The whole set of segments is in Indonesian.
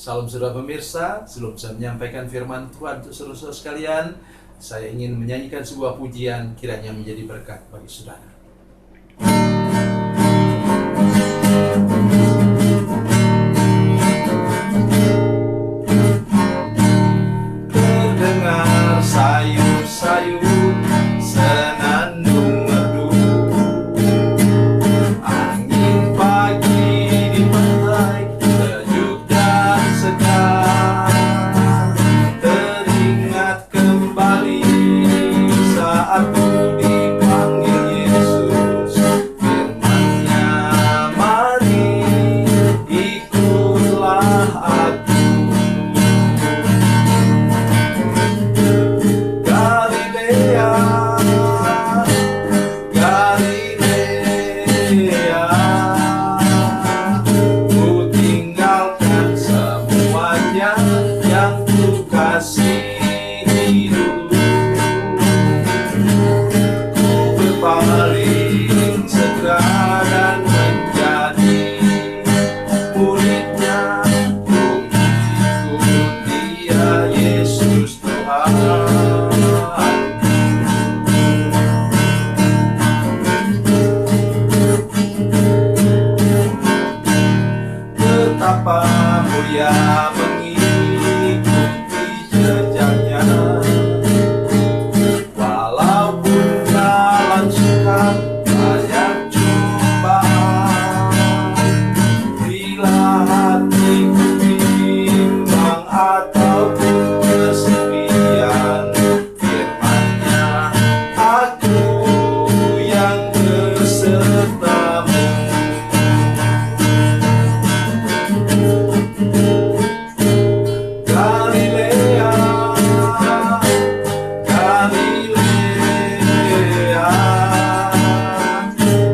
Salam saudara pemirsa, sebelum saya menyampaikan firman Tuhan untuk saudara-saudara sekalian, saya ingin menyanyikan sebuah pujian kiranya menjadi berkat bagi saudara. Terdengar sayup-sayup senandung merdu, angin pagi di pantai sejuk dan segar. Teringat kembali saat ku dipanggil Yesus, firman-Nya, mari ikutlah aku. Galilea, Galilea, ku tinggalkan semuanya yang ku kasihi dulu. Ku berpaling segera dan menjadi murid-Nya. Ku ikut Dia, Yesus Tuhan. Betapa mulia mengikuti jejaknya, walaupun jalan sukar banyak cobaan. Bila hatiku bimbang ataupun kesepian, firman-Nya, aku yang besertamu. Galilea, Galilea,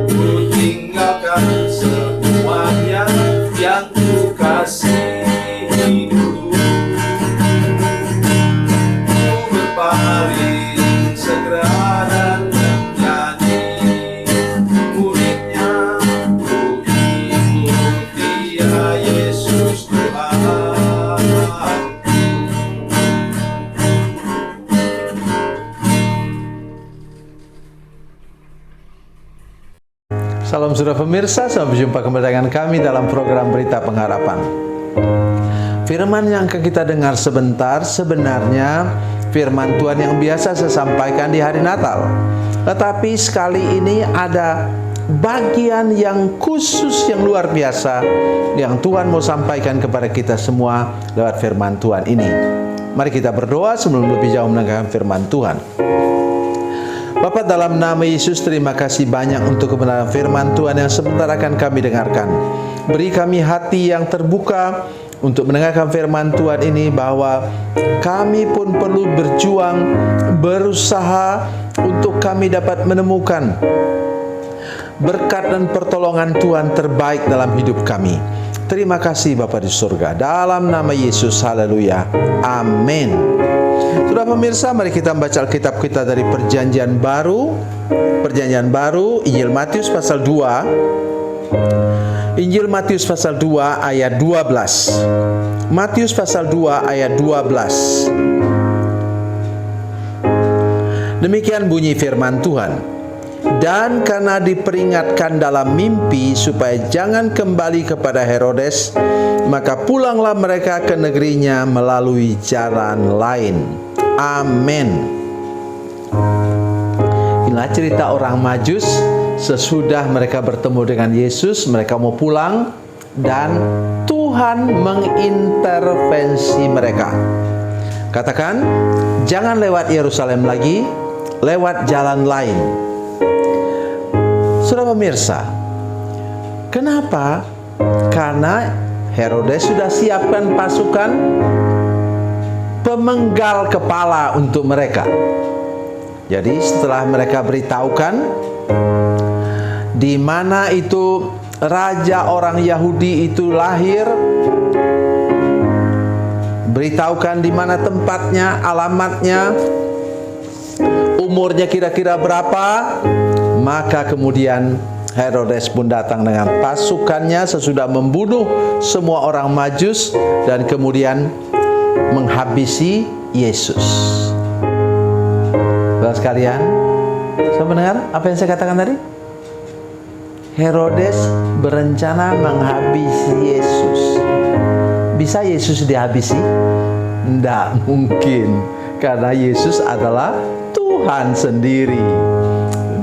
ku tinggalkan semuanya yang ku kasihi dulu. Ku berpaling segera dan menjadi murid-Nya. Ku ikut Dia, Yesus Tuhan. Salam saudara pemirsa, sampai berjumpa kembali dengan kami dalam program Berita Pengharapan. Firman yang akan kita dengar sebentar sebenarnya firman Tuhan yang biasa saya sampaikan di hari Natal. Tetapi sekali ini ada bagian yang khusus, yang luar biasa yang Tuhan mau sampaikan kepada kita semua lewat firman Tuhan ini. Mari kita berdoa sebelum lebih jauh mendengarkan firman Tuhan. Bapa, dalam nama Yesus, terima kasih banyak untuk kebenaran firman Tuhan yang sebentar akan kami dengarkan. Beri kami hati yang terbuka untuk mendengarkan firman Tuhan ini, bahwa kami pun perlu berjuang, berusaha untuk kami dapat menemukan berkat dan pertolongan Tuhan terbaik dalam hidup kami. Terima kasih Bapa di surga, dalam nama Yesus, haleluya, amin. Saudara pemirsa, mari kita membaca Alkitab kita dari Perjanjian Baru. Perjanjian Baru, Injil Matius pasal 2. Injil Matius pasal 2 ayat 12. Matius pasal 2 ayat 12. Demikian bunyi firman Tuhan. Dan karena diperingatkan dalam mimpi supaya jangan kembali kepada Herodes, maka pulanglah mereka ke negerinya melalui jalan lain. Amin. Inilah cerita orang Majus. Sesudah mereka bertemu dengan Yesus, mereka mau pulang dan Tuhan mengintervensi mereka. Katakan, jangan lewat Yerusalem lagi, lewat jalan lain. Saudara pemirsa, kenapa? Karena Herodes sudah siapkan pasukan pemenggal kepala untuk mereka. Jadi setelah mereka beritahukan di mana itu raja orang Yahudi itu lahir, beritahukan di mana tempatnya, alamatnya, umurnya kira-kira berapa, maka kemudian Herodes pun datang dengan pasukannya sesudah membunuh semua orang Majus dan kemudian menghabisi Yesus. Saudara sekalian, saya mendengar apa yang saya katakan tadi? Herodes berencana menghabisi Yesus. Bisa Yesus dihabisi? Tidak mungkin, karena Yesus adalah Tuhan sendiri.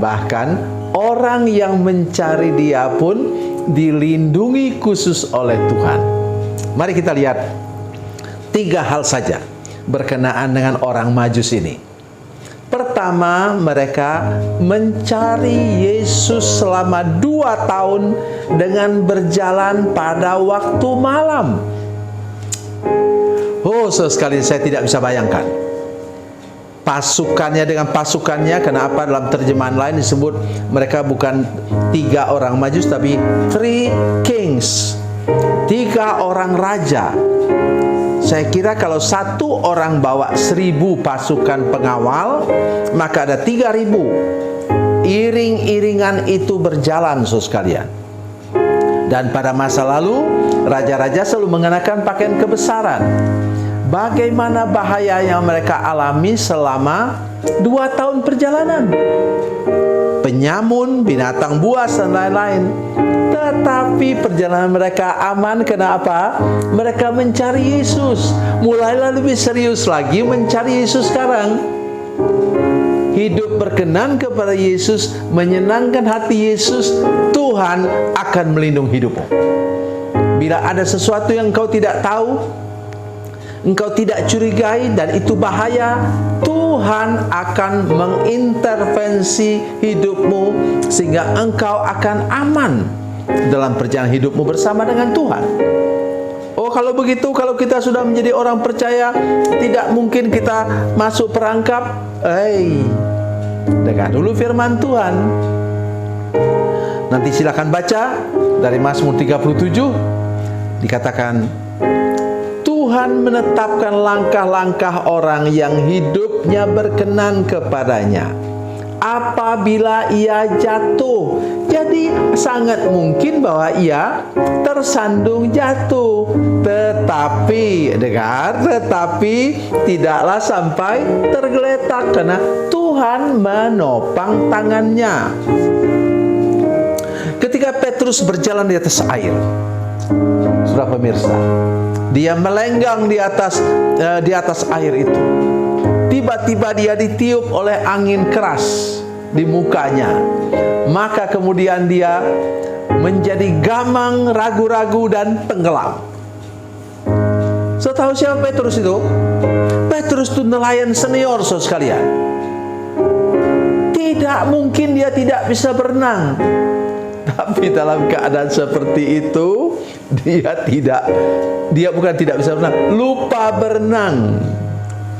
Bahkan orang yang mencari Dia pun dilindungi khusus oleh Tuhan. Mari kita lihat 3 hal saja berkenaan dengan orang Majus ini. Pertama, mereka mencari Yesus selama 2 tahun dengan berjalan pada waktu malam. Oh, sekali saya tidak bisa bayangkan pasukannya dengan pasukannya. Kenapa dalam terjemahan lain disebut mereka bukan 3 orang Majus, tapi 3 kings, 3 orang raja. Saya kira kalau 1 orang bawa 1000 pasukan pengawal, maka ada 3000. Iring-iringan itu berjalan, saudara sekalian. Dan pada masa lalu, raja-raja selalu mengenakan pakaian kebesaran. Bagaimana bahaya yang mereka alami selama 2 tahun perjalanan? Penyamun, binatang buas, dan lain-lain. Tetapi perjalanan mereka aman. Kenapa? Mereka mencari Yesus. Mulailah lebih serius lagi mencari Yesus sekarang. Hidup berkenan kepada Yesus, menyenangkan hati Yesus, Tuhan akan melindungi hidupmu. Bila ada sesuatu yang engkau tidak tahu, engkau tidak curigai, dan itu bahaya, Tuhan akan mengintervensi hidupmu sehingga engkau akan aman dalam perjalanan hidupmu bersama dengan Tuhan. Oh, kalau begitu, kalau kita sudah menjadi orang percaya, tidak mungkin kita masuk perangkap. Dengar dulu firman Tuhan. Nanti silakan baca dari Mazmur 37. Dikatakan, Tuhan menetapkan langkah-langkah orang yang hidupnya berkenan kepadanya apabila ia jatuh. Jadi sangat mungkin bahwa ia tersandung jatuh. Tetapi, dengar, tetapi tidaklah sampai tergeletak karena Tuhan menopang tangannya. Ketika Petrus berjalan di atas air, saudara pemirsa, dia melenggang di atas air itu. Tiba-tiba dia ditiup oleh angin keras di mukanya. Maka kemudian dia menjadi gamang, ragu-ragu, dan tenggelam. So, tahu siapa Petrus itu? Petrus itu nelayan senior, saudara sekalian. Tidak mungkin dia tidak bisa berenang. Tapi dalam keadaan seperti itu, dia bukan tidak bisa berenang, lupa berenang.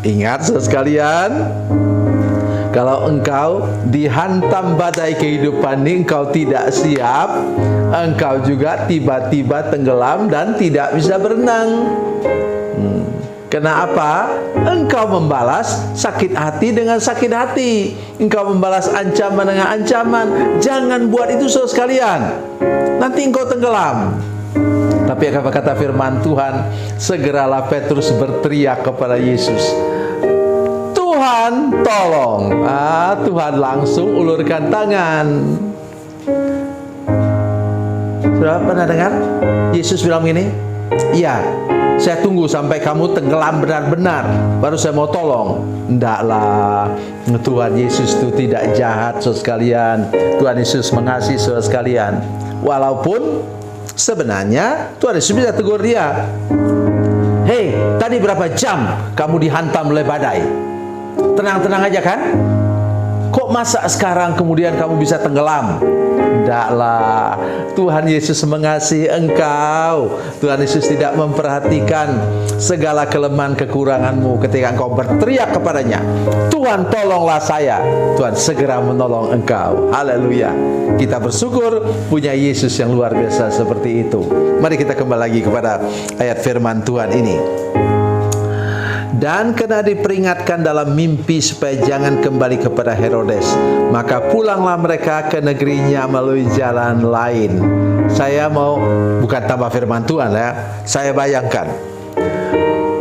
Ingat, saudara sekalian, kalau engkau dihantam badai kehidupan ini, engkau tidak siap, engkau juga tiba-tiba tenggelam dan tidak bisa berenang. Kenapa? Engkau membalas sakit hati dengan sakit hati. Engkau membalas ancaman dengan ancaman. Jangan buat itu, saudara sekalian. Nanti engkau tenggelam. Tapi apa kata firman Tuhan? Segeralah Petrus berteriak kepada Yesus, Tuhan, tolong. Tuhan langsung ulurkan tangan. Sudah pernah dengar Yesus bilang begini? Iya, saya tunggu sampai kamu tenggelam benar-benar, baru saya mau tolong. Ndaklah, Tuhan Yesus itu tidak jahat, saudara sekalian. Tuhan Yesus mengasihi saudara sekalian. Walaupun sebenarnya Tuhan Yesus bisa tegur dia. Hei, tadi berapa jam kamu dihantam oleh badai? Tenang-tenang aja kan? Kok masa sekarang kemudian kamu bisa tenggelam? Tidaklah, Tuhan Yesus mengasihi engkau. Tuhan Yesus tidak memperhatikan segala kelemahan kekuranganmu. Ketika engkau berteriak kepadanya, Tuhan tolonglah saya, Tuhan segera menolong engkau. Haleluya. Kita bersyukur punya Yesus yang luar biasa seperti itu. Mari kita kembali lagi kepada ayat firman Tuhan ini. Dan karena diperingatkan dalam mimpi supaya jangan kembali kepada Herodes, maka pulanglah mereka ke negerinya melalui jalan lain. Saya mau bukan tambah firman Tuhan ya, saya bayangkan.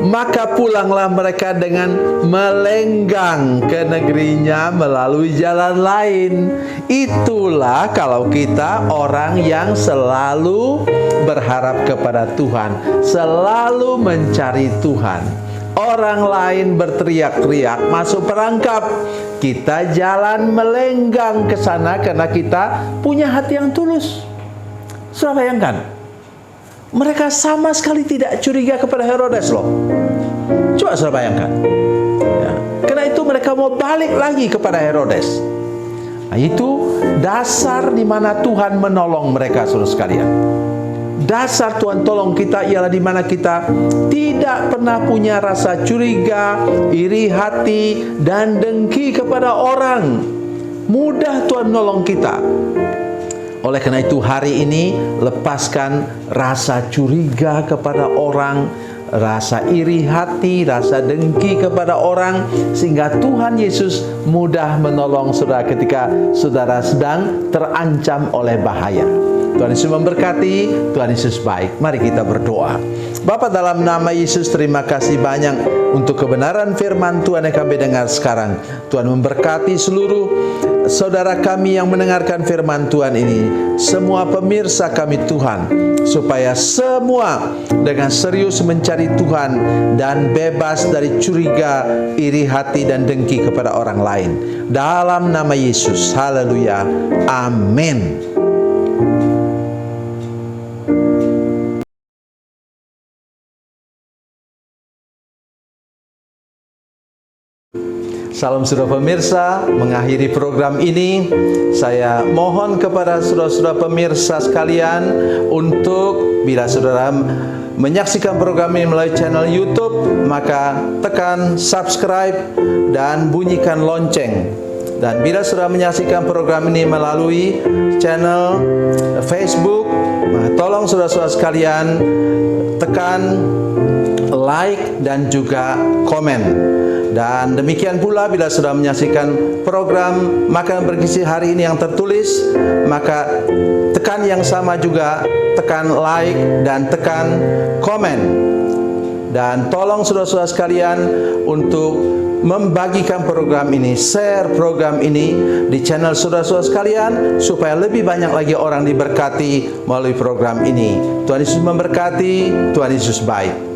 Maka pulanglah mereka dengan melenggang ke negerinya melalui jalan lain. Itulah kalau kita orang yang selalu berharap kepada Tuhan, selalu mencari Tuhan. Orang lain berteriak-teriak masuk perangkap, kita jalan melenggang ke sana karena kita punya hati yang tulus. Sudah bayangkan, mereka sama sekali tidak curiga kepada Herodes loh. Coba sudah bayangkan ya. Karena itu mereka mau balik lagi kepada Herodes. Nah, itu dasar di mana Tuhan menolong mereka, saudara sekalian. Dasar Tuhan tolong kita ialah di mana kita tidak pernah punya rasa curiga, iri hati, dan dengki kepada orang. Mudah Tuhan menolong kita. Oleh karena itu hari ini lepaskan rasa curiga kepada orang, rasa iri hati, rasa dengki kepada orang, sehingga Tuhan Yesus mudah menolong saudara ketika saudara sedang terancam oleh bahaya. Tuhan Yesus memberkati, Tuhan Yesus baik. Mari kita berdoa. Bapa, dalam nama Yesus, terima kasih banyak untuk kebenaran firman Tuhan yang kami dengar sekarang. Tuhan memberkati seluruh saudara kami yang mendengarkan firman Tuhan ini, semua pemirsa kami Tuhan, supaya semua dengan serius mencari Tuhan dan bebas dari curiga, iri hati, dan dengki kepada orang lain. Dalam nama Yesus, haleluya, amin. Salam saudara pemirsa, mengakhiri program ini saya mohon kepada saudara-saudara pemirsa sekalian untuk bila saudara menyaksikan program ini melalui channel YouTube, maka tekan subscribe dan bunyikan lonceng. Dan bila saudara menyaksikan program ini melalui channel Facebook, tolong saudara-saudara sekalian tekan like dan juga komen. Dan demikian pula bila sudah menyaksikan program Makanan Bergizi hari ini yang tertulis, maka tekan yang sama juga, tekan like dan tekan komen. Dan tolong saudara-saudara sekalian untuk membagikan program ini, share program ini di channel saudara-saudara sekalian, supaya lebih banyak lagi orang diberkati melalui program ini. Tuhan Yesus memberkati, Tuhan Yesus baik.